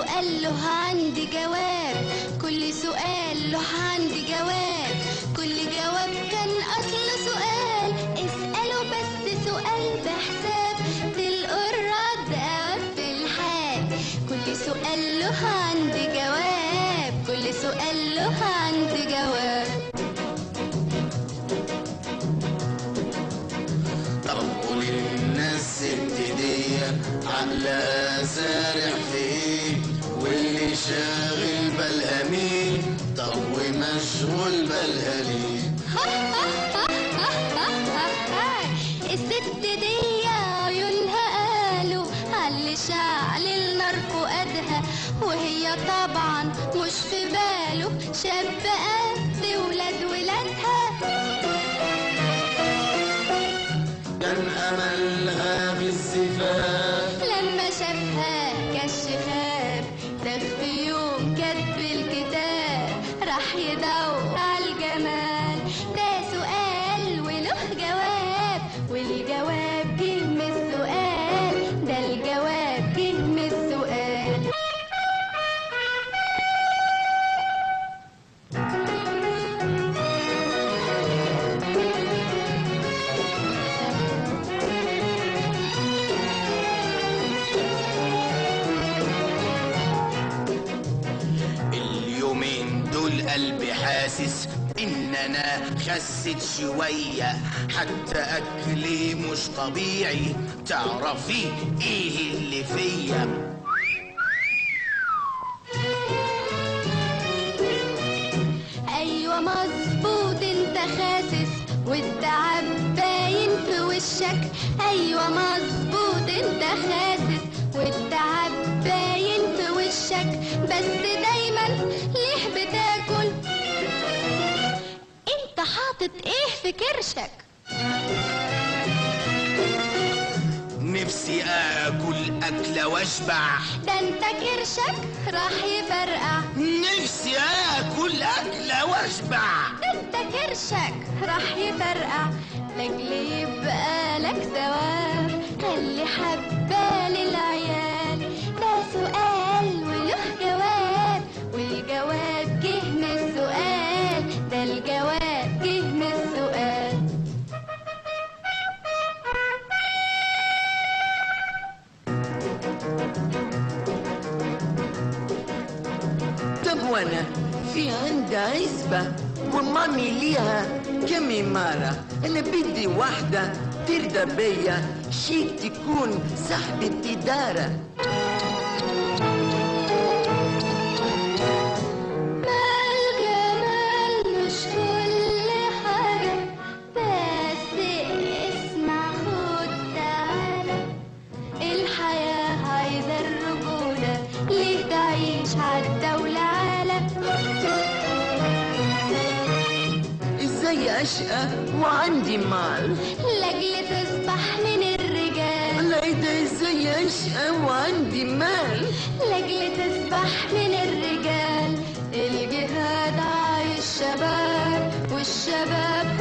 سؤال له عندي جواب، كل سؤال له عندي جواب، كل جواب كان أصله سؤال. اسأله بس سؤال بحساب، تلقوا الرد في الحال. كل سؤال له عندي جواب، كل سؤال له عندي جواب. طب قولي للناس ابتدية عقلها سارح في ايه، واللي شاغل بالها مين، طب ومشغول بالها ليه؟ الست دي عيونها قالوا عاللي شعل النار فؤادها، وهي طبعا مش في باله شاب قد ولاد ولادها. كان أملها بالزفاف لما شافها كالشفاف، ده في يوم كتب الكتاب راح يدور على الجمال. ده سؤال وله جواب، والجواب جه من السؤال، ده الجواب جه من السؤال. اليومين دول قلبي حاسس ان انا خست شوية، حتى اكلي مش طبيعي، تعرفي ايه اللي فيا؟ ايوه مظبوط انت خاسس والتعب باين في وشك. ايوه مظبوط انت خاسس والتعب باين في وشك، بس دايما ليه بتاكل؟ انت حاطط ايه في كرشك؟ نفسي اكل اكلة واشبع، ده انت كرشك راح يفرقع. نفسي اكل اكلة واشبع، ده انت كرشك راح يفرقع. لاجل يبقى لك ثواب خلي حبة للعيال. ده سؤال وله جواب، والجواب جه من السؤال، ده الجواب جه من السؤال. طب وانا في عندي عزبة ومامي ليها كم إمارة، أنا بدي واحدة ترضى بيا، شيك تكون صاحبة إدارة. مال جمال مش كل حاجة، بس اسمع خد تعالى. الحياة عايزة الرجولة، ليه تعيش عالدولة عالة؟ ازاي اشقى وعندي مال؟ لاجل تصبح من الرجال. لا ايه ده، ازاي اشقى وعندي مال؟ لاجل تصبح من الرجال. الجهاد عايش شباب، والشباب